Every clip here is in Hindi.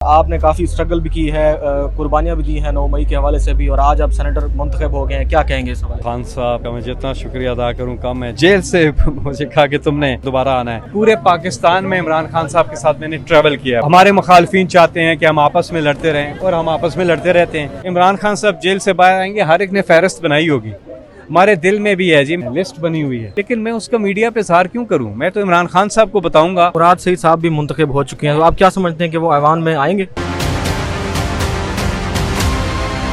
आपने काफ़ी स्ट्रगल भी की है, कुर्बानियाँ भी दी हैं 9 मई के हवाले से भी, और आज आप सेनेटर मुंतखब हो गए हैं। क्या कहेंगे इस हवाले? खान साहब का मैं जितना शुक्रिया अदा करूं कम है। जेल से मुझे कहा कि तुमने दोबारा आना है। पूरे पाकिस्तान में इमरान खान साहब के साथ मैंने ट्रैवल किया। हमारे मुखालफिन चाहते हैं कि हम आपस में लड़ते रहें और हम आपस में लड़ते रहते हैं। इमरान खान साहब जेल से बाहर आएंगे, हर एक ने फहरिस्त बनाई होगी। हमारे दिल में भी है जी, लिस्ट बनी हुई है, लेकिन मैं उसका मीडिया पे इज़हार क्यों करूं? मैं तो इमरान खान साहब को बताऊंगा। मुराद सईद साहब भी मुंतखब हो चुके हैं, तो आप क्या समझते हैं कि वो ऐवान में आएंगे?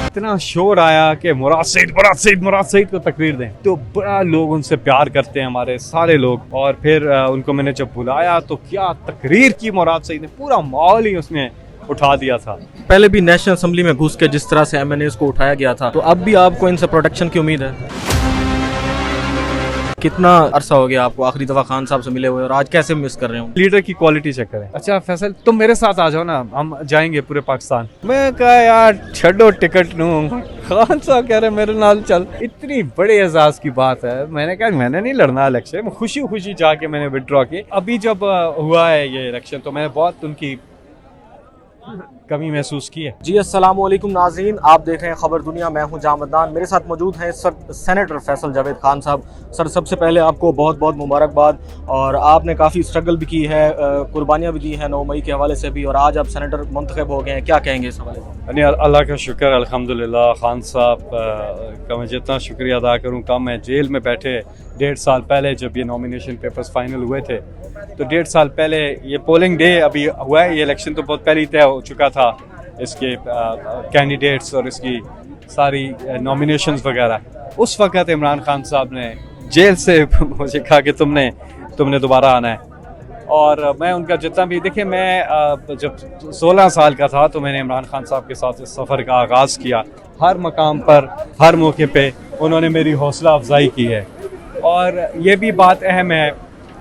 इतना शोर आया कि मुराद सईद को तकरीर दें, तो बड़ा लोग उनसे प्यार करते हैं, हमारे सारे लोग। और फिर उनको मैंने जब बुलाया तो क्या तकरीर की मुराद सईद ने, पूरा माहौल ही उसने उठा दिया था। पहले भी नेशनल असेंबली में घुस के जिस तरह से MNAs को उठाया गया था, तो अब भी आपको इनसे प्रोटेक्शन की उम्मीद है? कितना अरसा हो गया आपको आखिरी दफा खान साहब से मिले हुए, और आज कैसे मिस कर रहे हो? लीडर की क्वालिटी चेक करें। अच्छा फैसल, तुम मेरे साथ आ जाओ ना, हम जाएंगे पूरे पाकिस्तान। मैं कहा यार छो टिकट नू, खान साहब कह रहे मेरे नाल चल। इतनी बड़े एजाज की बात है। मैंने कहा मैंने नहीं लड़ना इलेक्शन, खुशी खुशी जाके मैंने विड्रॉ की। अभी जब हुआ है ये इलेक्शन तो मैंने बहुत उनकी कमी महसूस की है। जी अस्सलाम वालेकुम नाज़रीन, आप देख रहे हैं खबर दुनिया। मैं हूं जामदान, मेरे साथ मौजूद हैं सर सेनेटर फैसल जावेद खान साहब। सर, सबसे पहले आपको बहुत बहुत मुबारकबाद, और आपने काफ़ी स्ट्रगल भी की है, कुर्बानियाँ भी दी हैं 9 मई के हवाले से भी, और आज आप सेनेटर मुंतखब हो गए हैं। क्या कहेंगे इस हवाले से? अल्लाह का शुक्र अल्हम्दुलिल्लाह। खान साहब का मैं जितना शुक्रिया अदा करूँ कम है। जेल में बैठे 1.5 साल पहले जब ये नॉमिनेशन पेपर्स फाइनल हुए थे, तो 1.5 साल पहले ये पोलिंग डे अभी हुआ है। ये इलेक्शन तो बहुत पहले ही तय हो चुका था, इसके कैंडिडेट्स और इसकी सारी नॉमिनेशंस वगैरह। उस वक़्त इमरान खान साहब ने जेल से मुझे कहा कि तुमने दोबारा आना है। और मैं उनका जितना भी, देखिए मैं जब 16 साल का था तो मैंने इमरान खान साहब के साथ इस सफ़र का आगाज़ किया। हर मकाम पर, हर मौके पे उन्होंने मेरी हौसला अफजाई की है। और ये भी बात अहम है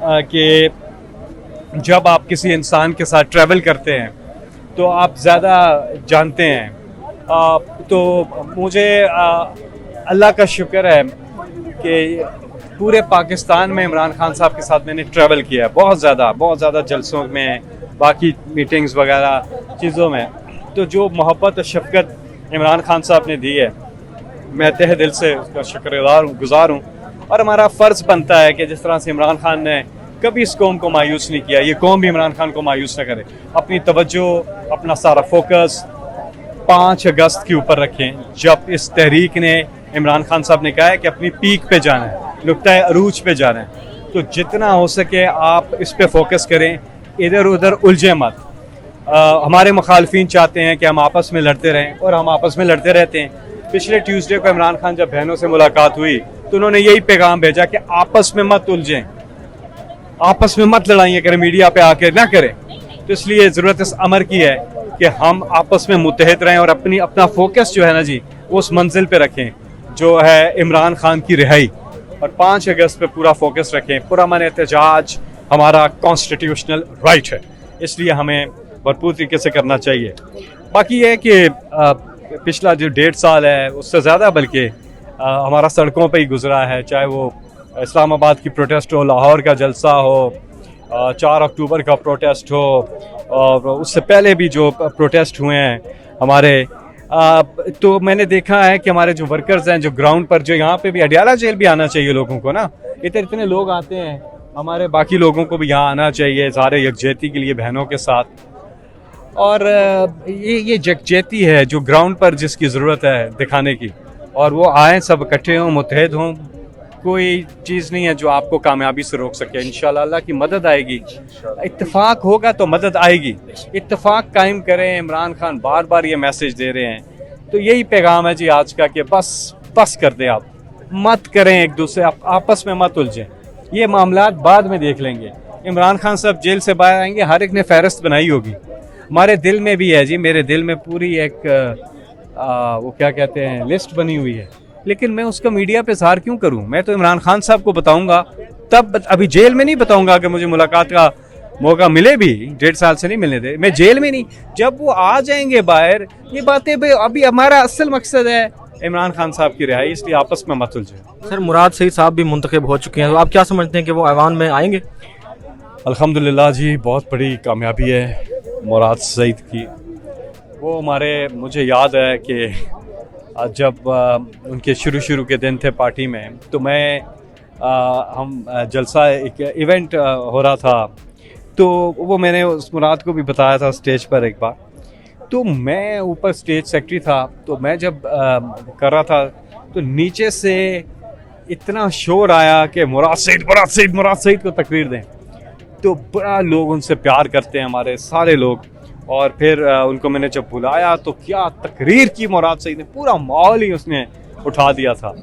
कि जब आप किसी इंसान के साथ ट्रैवल करते हैं तो आप ज़्यादा जानते हैं। तो मुझे अल्लाह का शुक्र है कि पूरे पाकिस्तान में इमरान खान साहब के साथ मैंने ट्रैवल किया है, बहुत ज़्यादा जलसों में, बाकी मीटिंग्स वगैरह चीज़ों में। तो जो मोहब्बत और शफ़क़त इमरान खान साहब ने दी है, मैं तहे दिल से उसका गुज़ार हूँ। और हमारा फ़र्ज़ बनता है कि जिस तरह से इमरान खान ने कभी इस कौम को मायूस नहीं किया, ये कौम भी इमरान खान को मायूस न करे। अपनी तवज्जो, अपना सारा फोकस 5 अगस्त के ऊपर रखें, जब इस तहरीक ने, इमरान खान साहब ने कहा है कि अपनी पीक पे जाना है, नुक्ता अरूज पे जाना है। तो जितना हो सके आप इस पे फोकस करें, इधर उधर उलझे मत। हमारे मुखालफिन चाहते हैं कि हम आपस में लड़ते रहें और हम आपस में लड़ते रहते हैं। पिछले ट्यूसडे को इमरान खान जब बहनों से मुलाकात हुई तो उन्होंने यही पैगाम भेजा कि आपस में मत उलझें, आपस में मत लड़ाइयाँ करें, मीडिया पे आके ना करें। तो इसलिए ज़रूरत इस अमर की है कि हम आपस में मुत्तहिद रहें और अपना फोकस जो है ना जी, वो उस मंजिल पे रखें जो है इमरान खान की रिहाई। और 5 अगस्त पे पूरा फोकस रखें। पुरअमन एहतजाज हमारा कॉन्स्टिट्यूशनल राइट है, इसलिए हमें भरपूर तरीके से करना चाहिए। बाकी ये है कि पिछला जो 1.5 साल है उससे ज़्यादा बल्कि हमारा सड़कों पे ही गुजरा है, चाहे वो इस्लामाबाद की प्रोटेस्ट हो, लाहौर का जलसा हो, 4 अक्टूबर का प्रोटेस्ट हो, और उससे पहले भी जो प्रोटेस्ट हुए हैं हमारे। तो मैंने देखा है कि हमारे जो वर्कर्स हैं, जो ग्राउंड पर, जो यहाँ पे भी अडियाला जेल भी आना चाहिए लोगों को ना, इतने लोग आते हैं, हमारे बाकी लोगों को भी यहाँ आना चाहिए सारे यकजहती के लिए बहनों के साथ। और ये यकजहती है जो ग्राउंड पर जिसकी ज़रूरत है दिखाने की, और वो आए, सब इकट्ठे हों, मुत्तहिद हों। कोई चीज़ नहीं है जो आपको कामयाबी से रोक सके। इंशाल्लाह अल्लाह की मदद आएगी, इत्तेफाक होगा तो मदद आएगी। इत्तेफाक कायम करें, इमरान खान बार बार ये मैसेज दे रहे हैं। तो यही पैगाम है जी आज का कि बस कर दें, आप मत करें एक दूसरे, आप आपस में मत उलझें। ये मामला बाद में देख लेंगे। इमरान खान साहब जेल से बाहर आएंगे, हर एक ने फहरिस्त बनाई होगी। हमारे दिल में भी है जी, मेरे दिल में पूरी एक वो क्या कहते हैं, लिस्ट बनी हुई है, लेकिन मैं उसका मीडिया पे इज़हार क्यों करूं? मैं तो इमरान खान साहब को बताऊंगा, तब अभी जेल में नहीं बताऊंगा। कि मुझे मुलाकात का मौका मिले भी, 1.5 साल से नहीं मिलने दे, मैं जेल में नहीं, जब वो आ जाएंगे बाहर, ये बातें भाई। अभी हमारा असल मकसद है इमरान खान साहब की रिहाई, इसलिए आपस में मत उलझे। सर, मुराद सईद साहब भी मुंतखब हो चुके हैं, तो आप क्या समझते हैं कि वो ऐवान में आएंगे? अल्हम्दुलिल्लाह जी, बहुत बड़ी कामयाबी है मुराद सईद की। वो हमारे, मुझे याद है कि जब उनके शुरू के दिन थे पार्टी में, तो हम जलसा एक इवेंट हो रहा था, तो वो मैंने उस मुराद को भी बताया था स्टेज पर एक बार। तो मैं ऊपर स्टेज सेक्रेटरी था, तो मैं जब कर रहा था तो नीचे से इतना शोर आया कि मुराद सईद को तकरीर दें। तो बड़ा लोग उनसे प्यार करते हैं, हमारे सारे लोग। और फिर उनको मैंने जब बुलाया तो क्या तकरीर की मुराद सईद ने, पूरा माहौल ही उसने उठा दिया था।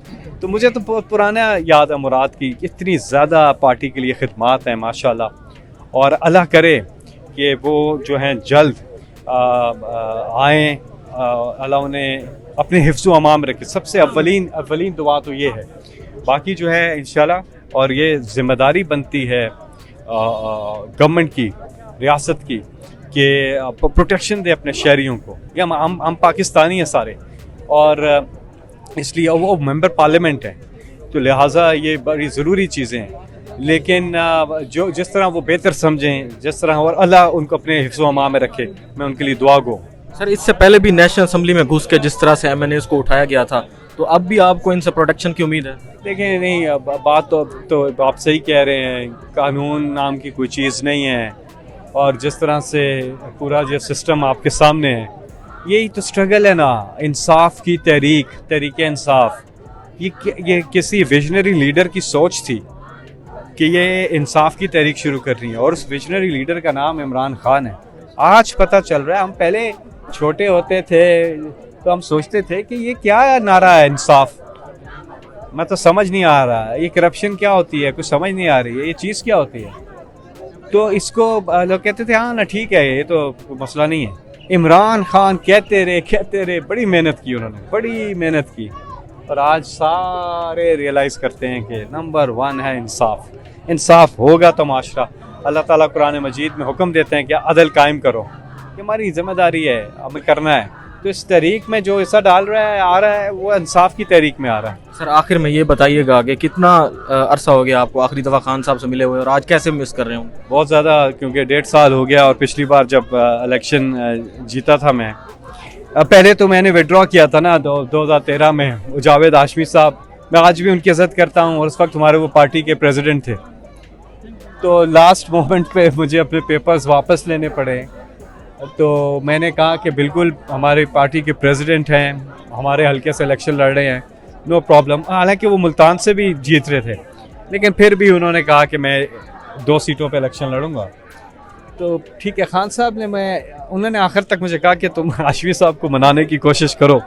तो मुझे तो बहुत पुराना याद है मुराद की, इतनी ज़्यादा पार्टी के लिए खिदमात हैं माशाल्लाह। और अल्लाह करे कि वो जो हैं जल्द आएँ, अल्लाह उन्हें अपने हिफ्ज़ व अमान में रखे। सबसे अव्वलीन दुआ तो ये है। बाकी जो है इंशाल्लाह, और ये ज़िम्मेदारी बनती है गवर्नमेंट की, रियासत की, कि प्रोटेक्शन दे अपने शहरियों को। या हम पाकिस्तानी हैं सारे, और इसलिए वो मेंबर पार्लियामेंट हैं, तो लिहाजा ये बड़ी ज़रूरी चीज़ें हैं। लेकिन जो जिस तरह वो बेहतर समझें, जिस तरह, और अल्लाह उनको अपने हिफ्ज़ व अमान में रखे, मैं उनके लिए दुआ गो। सर, इससे पहले भी नेशनल असम्बली में घुस के जिस तरह से MNAs को उठाया गया था, तो अब भी आपको इनसे प्रोटेक्शन की उम्मीद है? देखिए, नहीं, बात तो आप सही कह रहे हैं, कानून नाम की कोई चीज़ नहीं है। और जिस तरह से पूरा जो सिस्टम आपके सामने है, यही तो स्ट्रगल है ना, इंसाफ की तहरीक इंसाफ। ये किसी विजनरी लीडर की सोच थी कि ये इंसाफ की तहरीक शुरू कर रही है, और उस विजनरी लीडर का नाम इमरान खान है। आज पता चल रहा है, हम पहले छोटे होते थे तो हम सोचते थे कि ये क्या नारा है इंसाफ, मैं तो समझ नहीं आ रहा, ये करप्शन क्या होती है, कुछ समझ नहीं आ रही है, ये चीज़ क्या होती है। तो इसको लोग कहते थे हाँ ना, ठीक है, ये तो मसला नहीं है। इमरान खान कहते रहे, बड़ी मेहनत की उन्होंने, बड़ी मेहनत की, और आज सारे रियलाइज़ करते हैं कि नंबर 1 है इंसाफ। इंसाफ होगा तो माशरा, अल्लाह ताला कुरान मजीद में हुक्म देते हैं कि अदल कायम करो, ये हमारी जिम्मेदारी है, हमें करना है। तो इस तहरीक में जो हिस्सा डाल रहा है, आ रहा है, वो इंसाफ की तहरीक में आ रहा है। सर, आखिर में ये बताइएगा कि कितना अरसा हो गया आपको आखिरी दफ़ा खान साहब से मिले हुए, और आज कैसे मिस कर रहे हो? बहुत ज़्यादा, क्योंकि 1.5 साल हो गया, और पिछली बार जब इलेक्शन जीता था मैं, पहले तो मैंने विड्रॉ किया था ना 2013 में, जावेद हाशमी साहब, मैं आज भी उनकी इज़्ज़त करता हूँ, और उस वक्त हमारे वो पार्टी के प्रेसिडेंट थे। तो लास्ट मोमेंट पे मुझे अपने पेपर्स वापस लेने पड़े, तो मैंने कहा कि बिल्कुल हमारी पार्टी के प्रेसिडेंट हैं, हमारे हल्के से इलेक्शन लड़ रहे हैं, नो प्रॉब्लम। हालांकि वो मुल्तान से भी जीत रहे थे, लेकिन फिर भी उन्होंने कहा कि मैं 2 सीटों पे इलेक्शन लड़ूंगा। तो ठीक है, खान साहब ने, उन्होंने आखिर तक मुझे कहा कि तुम हाशमी साहब को मनाने की कोशिश करो,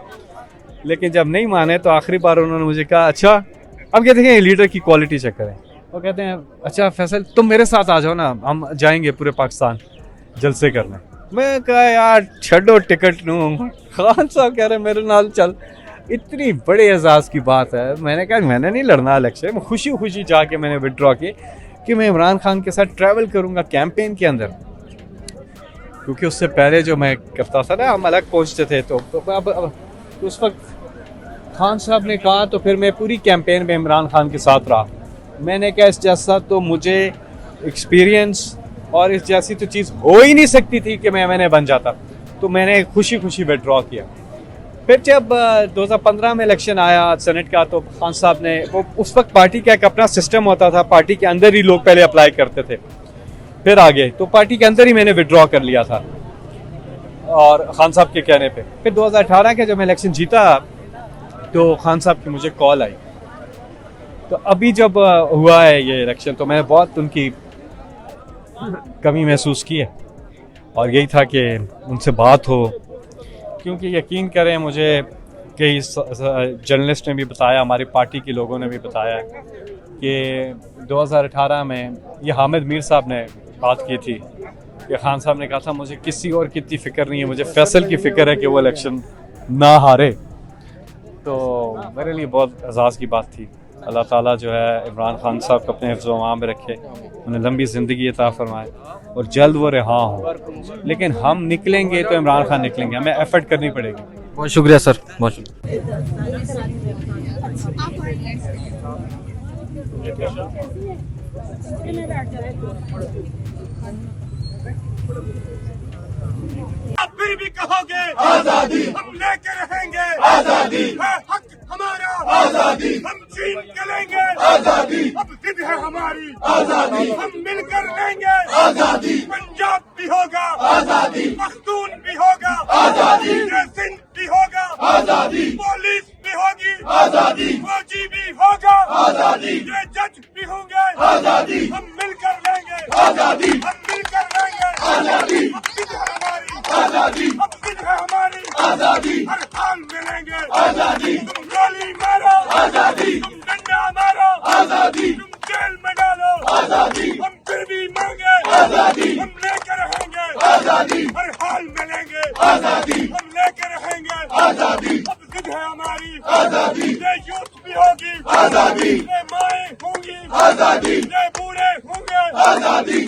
लेकिन जब नहीं माने तो आखिरी बार उन्होंने मुझे कहा अच्छा, अब कहते हैं लीडर की क्वालिटी चेक करें। वो कहते हैं अच्छा फैसल, तुम मेरे साथ आ जाओ ना, हम जाएंगे पूरे पाकिस्तान जलसे करने। मैं कहा यार छड़ो टिकट नू, खान साहब कह रहे मेरे नाल चल। इतनी बड़े एजाज़ की बात है। मैंने कहा मैंने नहीं लड़ना इलेक्शन, खुशी खुशी जाके मैंने विड्रॉ की कि मैं इमरान खान के साथ ट्रैवल करूंगा कैंपेन के अंदर, क्योंकि उससे पहले जो मैं करता था ना, हम अलग पहुंचते थे। तो अब उस वक्त खान साहब ने कहा, तो फिर मैं पूरी कैंपेन में इमरान खान के साथ रहा। मैंने कहा इस जैसा तो मुझे एक्सपीरियंस और इस जैसी तो चीज़ हो ही नहीं सकती थी कि मैंने बन जाता। तो मैंने खुशी खुशी विड्रॉ किया। फिर जब 2015 में इलेक्शन आया सेनेट का, तो खान साहब ने, वो उस वक्त पार्टी का एक अपना सिस्टम होता था, पार्टी के अंदर ही लोग पहले अप्लाई करते थे, फिर आगे, तो पार्टी के अंदर ही मैंने विड्रॉ कर लिया था और खान साहब के कहने पे। फिर 2018 के जब मैं इलेक्शन जीता, तो खान साहब की मुझे कॉल आई। तो अभी जब हुआ है ये इलेक्शन, तो मैंने बहुत उनकी कमी महसूस की है, और यही था कि उनसे बात हो, क्योंकि यकीन करें मुझे कई जर्नलिस्ट ने भी बताया, हमारी पार्टी के लोगों ने भी बताया कि 2018 में ये हामिद मीर साहब ने बात की थी कि खान साहब ने कहा था मुझे किसी और की इतनी फ़िक्र नहीं है, मुझे फैसल की फ़िक्र है कि वो इलेक्शन ना हारे। तो मेरे लिए बहुत एजाज़ की बात थी। अल्लाह ताला जो है इमरान खान साहब को अपने हिफ्ज़ व अमान में रखे, उन्हें लंबी ज़िंदगी अता फरमाए और जल्द वो रिहा हों। लेकिन हम निकलेंगे तो इमरान खान निकलेंगे, हमें एफर्ट करनी पड़ेगी। बहुत शुक्रिया सर, बहुत शुक्रिया। Gracias. आप फिर भी कहोगे आजादी, हम लेके रहेंगे आजादी, है हक हमारा आजादी, हम छीन के लेंगे आजादी, अब जिद है हमारी आजादी, हम मिलकर लेंगे आजादी, पंजाब भी होगा आजादी, पख्तून भी होगा आजादी, ये सिंध भी होगा आजादी, पुलिस भी होगी आजादी, फौजी भी होगा आजादी, ये जज भी होंगे आजादी, हम मिलकर लेंगे आजादी, हम मिलकर लेंगे आजादी, अब जिद है हमारी आजादी, अब जिद है हमारी आजादी, हर हाल में लेंगे आजादी, तुम गोली मारो आजादी, तुम डंडा मारो आजादी, तुम जेल में डालो आजादी, हम फिर भी मांगे आजादी, हम लेकर रहेंगे आजादी, हर हाल में लेंगे आजादी, हम लेकर रहेंगे आजादी, अब जिद है हमारी आजादी, ये यूथ भी होगी आजादी, ये माएं होंगी आजादी, ये बूढ़े होंगे आजादी,